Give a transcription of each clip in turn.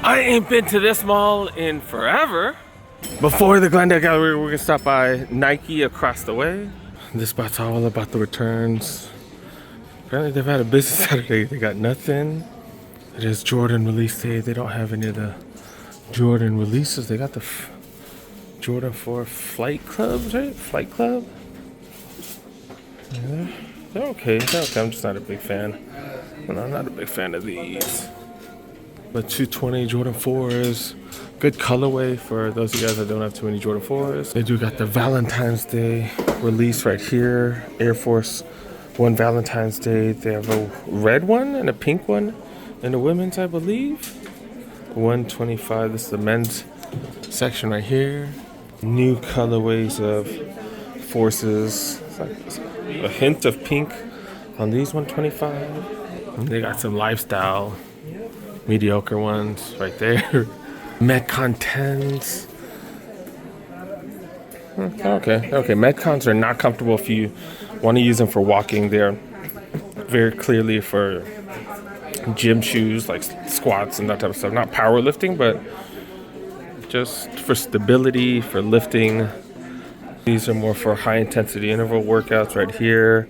I ain't been to this mall in forever. Before the Glendale Galleria, we're gonna stop by Nike across the way. This spot's all about the returns. Apparently they've had a busy Saturday. They got nothing. It is Jordan release day. They don't have any of the Jordan releases. They got the Jordan 4 Flight Clubs, right? Flight Club. Yeah, they're okay. They're okay. I'm just not a big fan. I'm not a big fan of these. The 220 Jordan 4s. Good colorway for those of you guys that don't have too many Jordan 4s. They do got the Valentine's Day release right here. Air Force 1 Valentine's Day. They have a red one and a pink one. And the women's, I believe. 125. This is the men's section right here. New colorways of Forces. It's like a hint of pink on these 125. And they got some lifestyle mediocre ones right there. Metcon 10s. Okay. Metcons are not comfortable if you want to use them for walking. They're very clearly for gym shoes, like squats and that type of stuff. Not powerlifting, but just for stability, for lifting. These are more for high intensity interval workouts right here.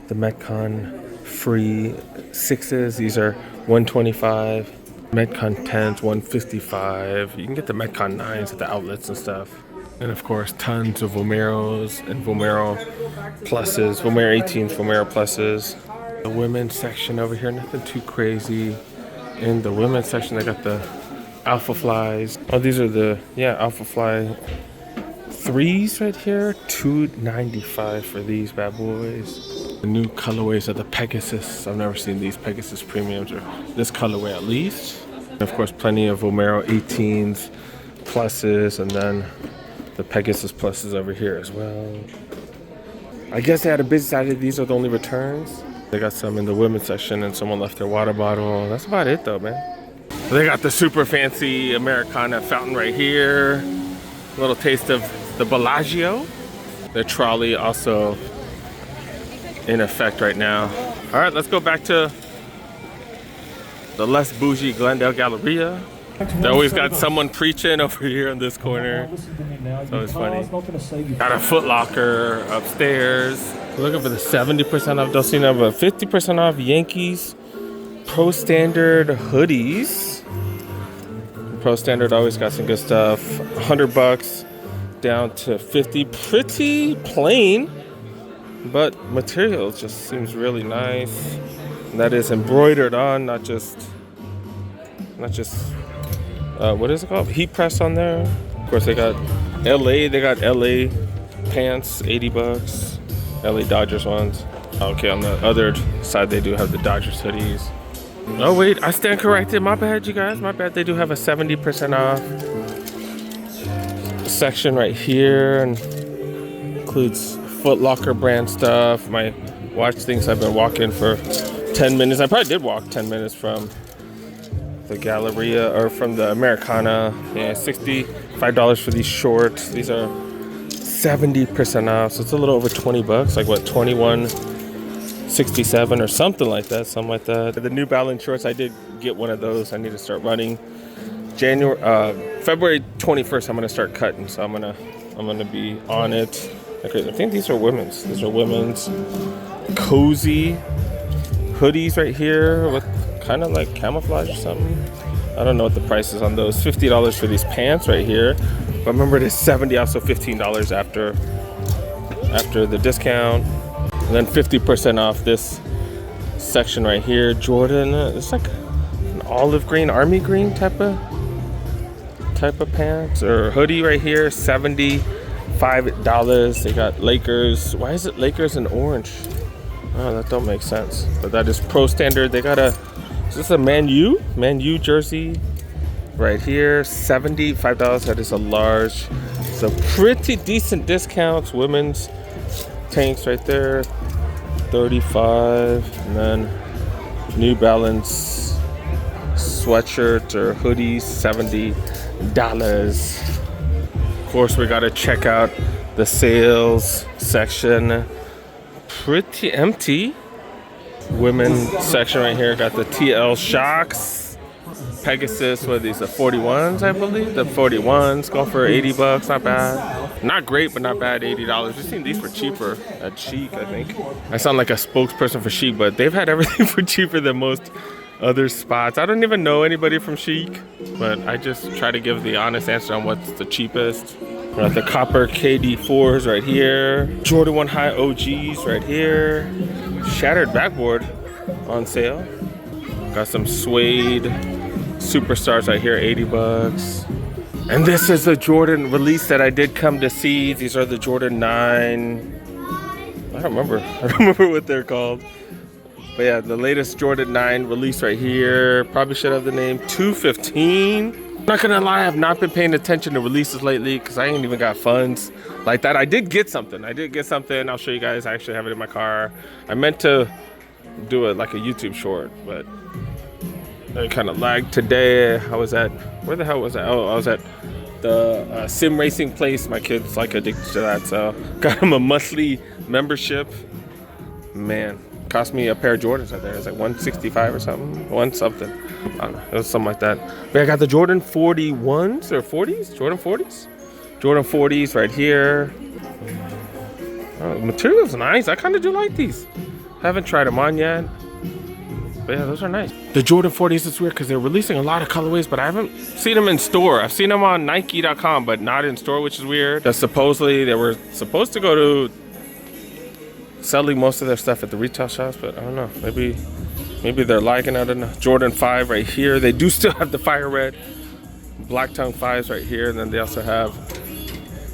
The Metcon Free 6s. These are 125. Metcon 10s, 155. You can get the Metcon 9s at the outlets and stuff. And of course, tons of Vomeros and Vomero Pluses, Vomero 18s, Vomero Pluses. The women's section over here, nothing too crazy. In the women's section, they got the Alpha Flies. Oh, these are the, Alpha Fly 3s right here. $295 for these bad boys. The new colorways of the Pegasus. I've never seen these Pegasus premiums, or this colorway at least. And of course, plenty of Vomero 18s, pluses, and then the Pegasus pluses over here as well. I guess they had a busy Saturday. These are the only returns. They got some in the women's section, and someone left their water bottle. That's about it though, man. They got the super fancy Americana fountain right here. A little taste of the Bellagio. The trolley also in effect right now. All right, let's go back to the less bougie Glendale Galleria. They always got someone preaching over here in this corner. It's always funny. Got a Foot Locker upstairs. Looking for the 70% off. Don't see no, but 50% off Yankees Pro Standard hoodies. Pro Standard always got some good stuff. $100 down to 50. Pretty plain, but material just seems really nice. And that is embroidered on, not just what is it called? Heat press on there. Of course, they got LA. They got LA pants, $80. LA Dodgers ones. Okay, on the other side, they do have the Dodgers hoodies. Oh wait, I stand corrected. My bad, you guys. My bad. They do have a 70% off section right here, and includes Foot Locker brand stuff. My watch thinks I've been walking for 10 minutes. I probably did walk 10 minutes from the Galleria, or from the Americana. Yeah, $65 for these shorts. These are 70% off, so it's a little over $20. Like what, 21.67 or something like that. The New Balance shorts, I did get one of those. I need to start running. February 21st, I'm gonna start cutting, so I'm gonna be on it. Okay, I think these are women's. Cozy hoodies right here with kind of like camouflage or something. I don't know what the price is on those. $50 for these pants right here. But remember, it is $70 off, so $15 after the discount. And then 50% off this section right here. Jordan, it's like an olive green, army green type of pants or hoodie right here. $75. They got Lakers. Why is it Lakers in orange? Oh, that don't make sense. But that is Pro Standard. They got is this a Man U jersey right here, $75. That is a large. So pretty decent discounts. Women's tanks right there, $35. And then New Balance sweatshirt or hoodies, $70. Of course, we got to check out the sales section. Pretty empty. Women's section right here got the TL Shocks. Pegasus, what are these, the 41s, I believe? The 41s going for 80 bucks, not bad. Not great, but not bad, $80. We've seen these for cheaper at Chic, I think. I sound like a spokesperson for Chic, but they've had everything for cheaper than most other spots. I don't even know anybody from Chic, but I just try to give the honest answer on what's the cheapest. We got the copper KD4s right here. Jordan 1 High OGs right here. Shattered backboard on sale. Got some suede superstars right here, 80 bucks. And this is the Jordan release that I did come to see. These are the Jordan 9. I don't remember what they're called. But yeah, the latest Jordan 9 release right here. Probably should have the name 215. Not gonna lie, I've not been paying attention to releases lately because I ain't even got funds like that. I did get something. I'll show you guys. I actually have it in my car. I meant to do it like a YouTube short, but I kind of lagged today. Where the hell was I? Oh, I was at the sim racing place. My kid's like addicted to that, so got him a monthly membership. Man, cost me a pair of Jordans right there. It's like $165 or something. I don't know. It was something like that. But I got the Jordan 41s or 40s? Jordan 40s? Jordan 40s right here. Oh, the material's nice. I kind of do like these. Haven't tried them on yet. But yeah, those are nice. The Jordan 40s is weird because they're releasing a lot of colorways, but I haven't seen them in store. I've seen them on Nike.com, but not in store, which is weird. That supposedly they were supposed to go to selling most of their stuff at the retail shops, but I don't know. Maybe they're lagging. I don't know. Jordan 5 right here. They do still have the fire red black tongue 5s right here, and then they also have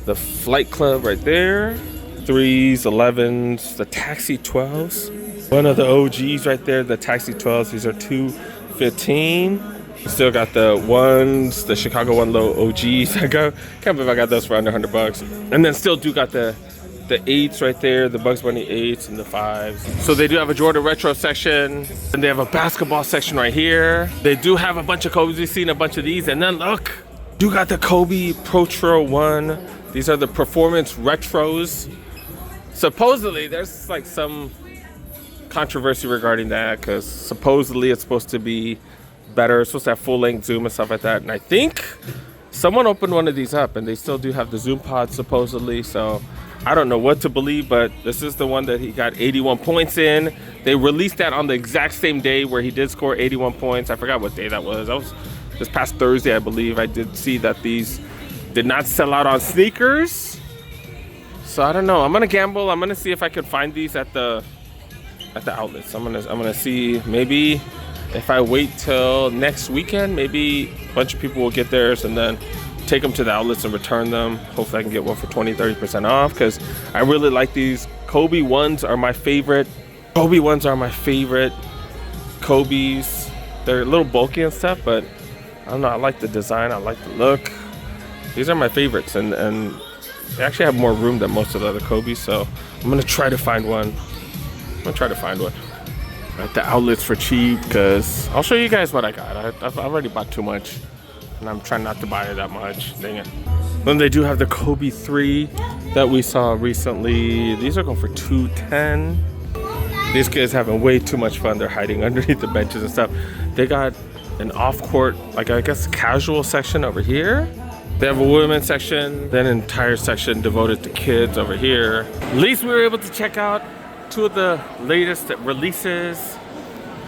the Flight Club right there. 3s, 11s, the Taxi 12s. One of the OGs right there, the Taxi 12s. These are $215. Still got the ones, the Chicago One Low OGs. Can't believe I got those for under $100. And then still do got the 8s right there, the Bugs Bunny 8s and the 5s. So they do have a Jordan retro section, and they have a basketball section right here. They do have a bunch of Kobe's. We've seen a bunch of these, and then look, do got the Kobe Protro 1. These are the performance retros. Supposedly there's like some controversy regarding that because supposedly it's supposed to be better. It's supposed to have full-length zoom and stuff like that. And I think someone opened one of these up, and they still do have the zoom pod supposedly. So I don't know what to believe, but this is the one that he got 81 points in. They released that on the exact same day where he did score 81 points. I forgot what day that was. That was this past Thursday, I believe. I did see that these did not sell out on sneakers. So I don't know. I'm gonna gamble. I'm gonna see if I could find these at the outlets. I'm gonna see. Maybe if I wait till next weekend, maybe a bunch of people will get theirs and then take them to the outlets and return them. Hopefully I can get one for 20-30% off because I really like these. Kobe ones are my favorite. Kobe's. They're a little bulky and stuff, but I don't know. I like the design. I like the look. These are my favorites, and they actually have more room than most of the other Kobe's, so I'm gonna try to find one. At the outlets for cheap, because I'll show you guys what I got. I've already bought too much, and I'm trying not to buy it that much. Dang it. Then they do have the Kobe 3 that we saw recently. These are going for $210. These kids having way too much fun. They're hiding underneath the benches and stuff. They got an off-court, like I guess casual section over here. They have a women's section, then an entire section devoted to kids over here. At least we were able to check out two of the latest releases.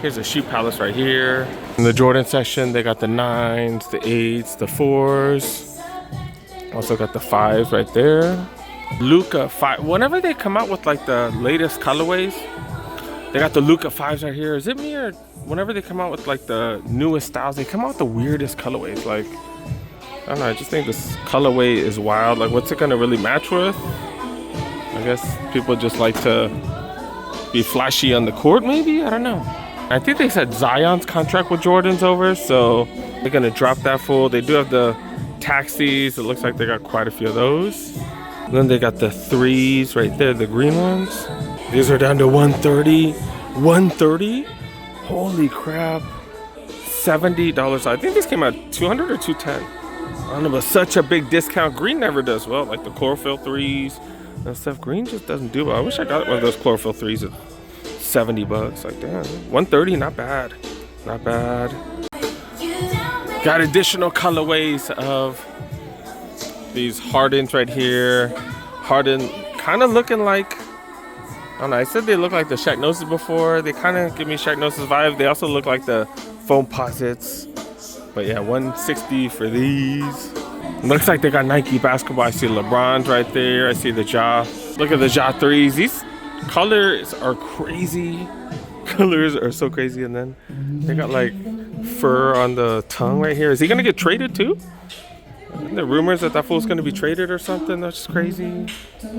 Here's a Shoe Palace right here. In the Jordan section, they got the 9s, the 8s, the 4s. Also got the 5s right there. Luka 5. Whenever they come out with like the latest colorways, they got the Luka 5s right here. Is it me, or whenever they come out with like the newest styles, they come out with the weirdest colorways? Like, I don't know, I just think this colorway is wild. Like, what's it gonna really match with? I guess people just like to be flashy on the court, maybe? I don't know. I think they said Zion's contract with Jordan's over, so they're gonna drop that fool. They do have the taxis. It looks like they got quite a few of those. And then they got the 3s right there, the green ones. These are down to $130. $130? Holy crap. $70. I think this came out $200 or $210. I don't know, but such a big discount. Green never does well, like the chlorophyll 3s and stuff. Green just doesn't do well. I wish I got one of those chlorophyll 3s at $70. Like, damn, $130, not bad. Not bad. Got additional colorways of these Hardens right here. Harden kind of looking like, I don't know, I said they look like the Shaq Noses before. They kind of give me Shaq Noses vibe. They also look like the foam posits. But yeah, $160 for these. Looks like they got Nike basketball. I see LeBron's right there. I see the Ja. Look at the Ja 3s. These colors are crazy. Colors are so crazy. And then they got like fur on the tongue right here. Is he gonna get traded too? Isn't there rumors that fool's gonna be traded or something? That's just crazy.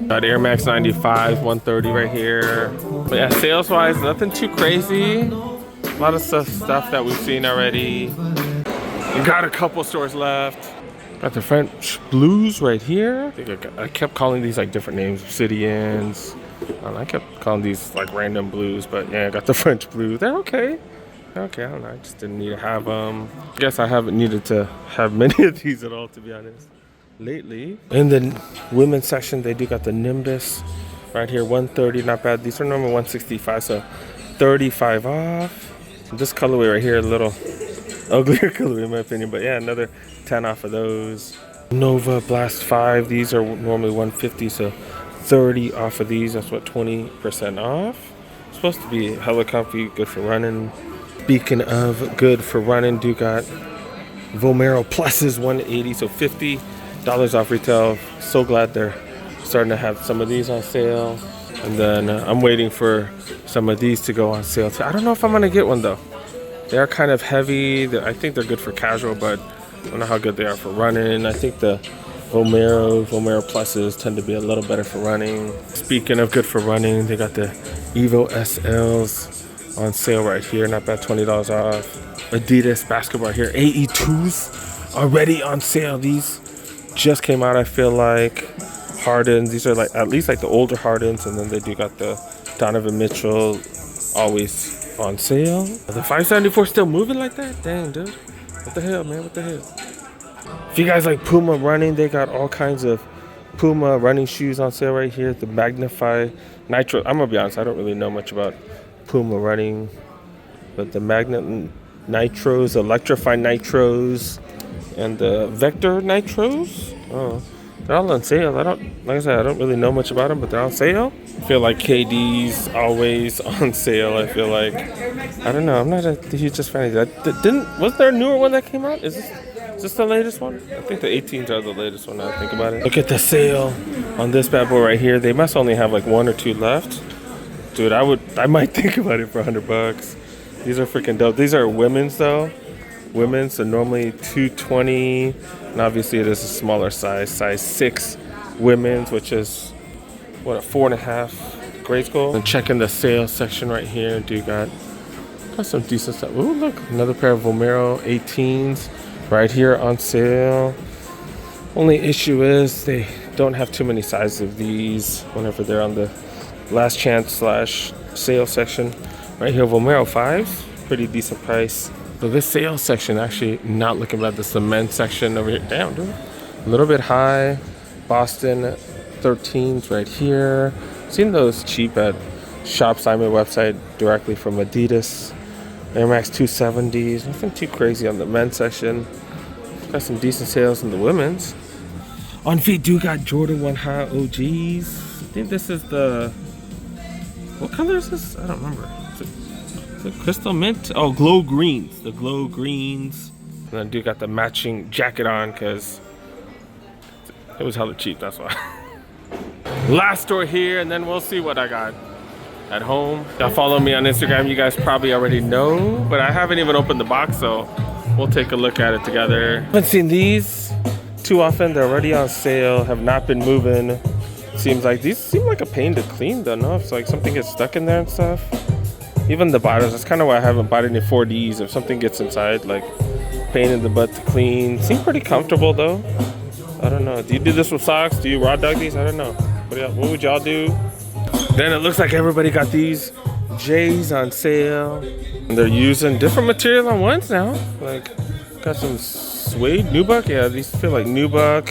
Got Air Max 95, 130 right here. But yeah, sales wise, nothing too crazy. A lot of stuff that we've seen already. We got a couple stores left. Got the French blues right here. I kept calling these like different names, Obsidians. I kept calling these like random blues, but yeah, I got the French blues. They're okay. Okay, I don't know. I just didn't need to have them. I guess I haven't needed to have many of these at all, to be honest, lately. In the women's section, they do got the Nimbus right here, 130, not bad. These are normally 165, so 35 off. This colorway right here, a little uglier colorway in my opinion, but yeah, another 10 off of those. Nova Blast 5, these are normally 150, so 30 off of these. That's what, 20% off. Supposed to be hella comfy, good for running. Speaking of good for running, do got Vomero Pluses 180, so $50 off retail. So glad they're starting to have some of these on sale. And then I'm waiting for some of these to go on sale too. I don't know if I'm gonna get one though. They are kind of heavy. I think they're good for casual, but I don't know how good they are for running. I think the Vomero Pluses tend to be a little better for running. Speaking of good for running, they got the Evo SLs on sale right here, not bad, $20 off. Adidas basketball here, AE2s already on sale. These just came out, I feel like. Hardens, these are like at least like the older Hardens, and then they do got the Donovan Mitchell always on sale. The 574 still moving like that? Dang, dude. What the hell, man? What the hell? If you guys like Puma running, they got all kinds of Puma running shoes on sale right here. The Magnify Nitro. I'm gonna be honest, I don't really know much about Puma running, but the Magnet Nitros, Electrify Nitros, and the Vector Nitros, oh, they're all on sale. Like I said, I don't really know much about them, but they're on sale. I feel like KD's always on sale. I feel like, I don't know, I'm not a hugest fan of that. Was there a newer one that came out? Is this the latest one? I think the 18s are the latest one now I think about it. Look at the sale on this bad boy right here. They must only have like 1 or 2 left. Dude, I might think about it for $100. These are freaking dope. These are women's though. Women's, so normally 220, and obviously it is a smaller size 6 women's, which is what, a 4.5 grade school. And checking the sales section right here, dude, got some decent stuff. Ooh, look, another pair of Vomero 18s right here on sale. Only issue is they don't have too many sizes of these whenever they're on the last chance / sale section. Right here, Vomero 5s, pretty decent price. So this sales section actually not looking bad. The cement section over here, damn, dude, a little bit high. Boston 13s right here. Seen those cheap at Shop Simon website directly from Adidas. Air Max 270s, nothing too crazy on the men's section. Got some decent sales in the women's. On feet, do got Jordan 1 High OGs. I think this is the, what color is this? I don't remember. Is it crystal mint? Oh, glow greens. The glow greens. And then do got the matching jacket on because it was hella cheap, that's why. Last store here, and then we'll see what I got at home. Y'all follow me on Instagram, you guys probably already know, but I haven't even opened the box, so we'll take a look at it together. Haven't seen these too often. They're already on sale, have not been moving. Seems like these seem like a pain to clean though, no? If like something gets stuck in there and stuff. Even the bottoms, that's kind of why I haven't bought any 4Ds. If something gets inside, like pain in the butt to clean. Seem pretty comfortable though. I don't know. Do you do this with socks? Do you raw dog these? I don't know. What would y'all do? Then it looks like everybody got these J's on sale. And they're using different material on ones now. Like, got some suede nubuck. Yeah, these feel like nubuck.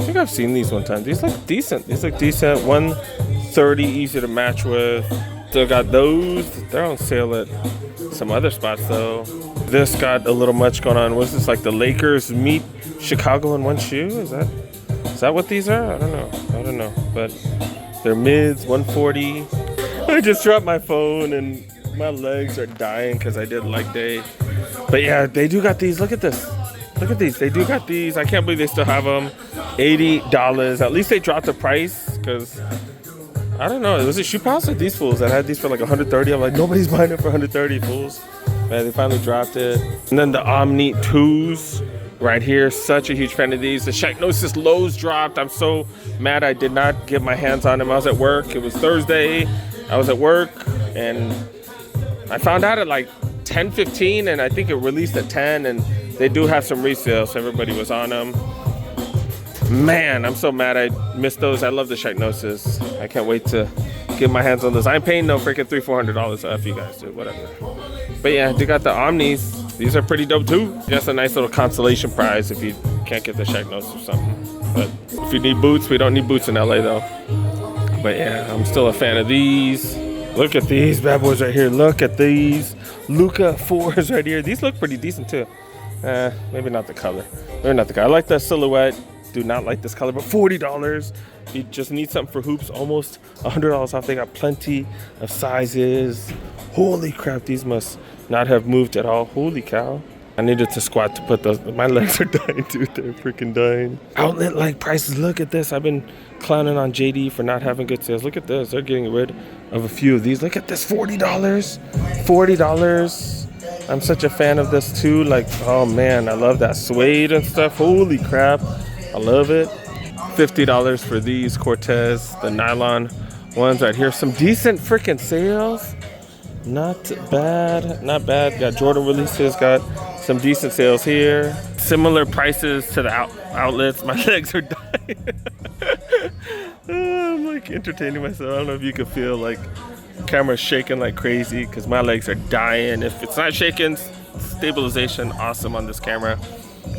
I think I've seen these one time. These look decent. 130, easy to match with. Still got those. They're on sale at some other spots though. this got a little much going on. Was this like the Lakers meet Chicago in one shoe? Is that what these are? I don't know. But they're mids, 140. I just dropped my phone and my legs are dying because I did leg day. But yeah, they do got these. Look at this. Look at these. They do got these. I can't believe they still have them. $80. At least they dropped the price because I don't know. Was it Shoe Palace or these fools that had these for like 130? I'm like, nobody's buying it for 130, fools. Man, they finally dropped it. And then the Omni 2s right here. Such a huge fan of these. The Shagnosis lows dropped. I'm so mad I did not get my hands on them. I was at work. It was Thursday. I was at work and I found out at like 10:15 and I think it released at 10 and they do have some resales. So everybody was on them. Man, I'm so mad I missed those. I love the Shagnosis. I can't wait to get my hands on this. I ain't paying no freaking $300-$400 if you guys do, whatever. But yeah, they got the Omnis. These are pretty dope too. Just a nice little consolation prize if you can't get the Shagnosis or something. But if you need boots, we don't need boots in LA though. But yeah, I'm still a fan of these. Look at these bad boys right here. Look at these Luca 4s right here. These look pretty decent too. Maybe not the color. Maybe not the color. I like the silhouette. Do not like this color, but $40. If you just need something for hoops, almost $100 off. They got plenty of sizes. Holy crap, these must not have moved at all. Holy cow. I needed to squat to put those. My legs are dying, dude. They're freaking dying. Outlet like prices. Look at this. I've been clowning on JD for not having good sales. Look at this. They're getting rid of a few of these. Look at this. $40. $40. I'm such a fan of this too. Like, oh man, I love that suede and stuff. Holy crap. I love it. $50 for these Cortez, the nylon ones right here. Some decent freaking sales. Not bad, not bad. Got Jordan releases, got some decent sales here. Similar prices to the outlets. My legs are dying. I'm like entertaining myself. I don't know if you can feel like camera's shaking like crazy because my legs are dying. If it's not shaking, stabilization awesome on this camera.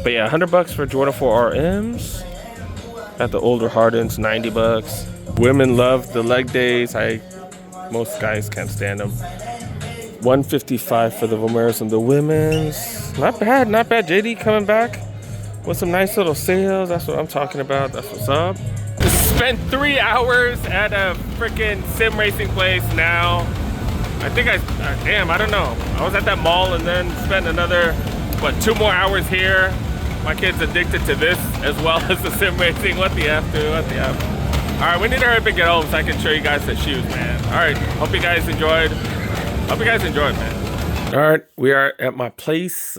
But yeah, $100 for Jordan 4 RMs. Got the older Hardens, $90. Women love the leg days. Most guys can't stand them. $155 for the Vomeros and the women's. Not bad, not bad. JD coming back with some nice little sales. That's what I'm talking about. That's what's up. Spent 3 hours at a freaking sim racing place now. I think I don't know. I was at that mall and then spent another, 2 more hours here. My kid's addicted to this as well as the sim racing. What the F, dude? What the F? All right, we need to hurry up and get home so I can show you guys the shoes, man. All right, hope you guys enjoyed. Man. All right, we are at my place.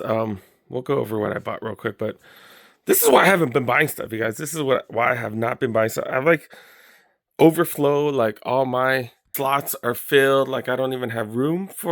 We'll go over what I bought real quick, but this is why I haven't been buying stuff, you guys. This is why I have not been buying stuff. I have like overflow, like all my slots are filled. Like I don't even have room for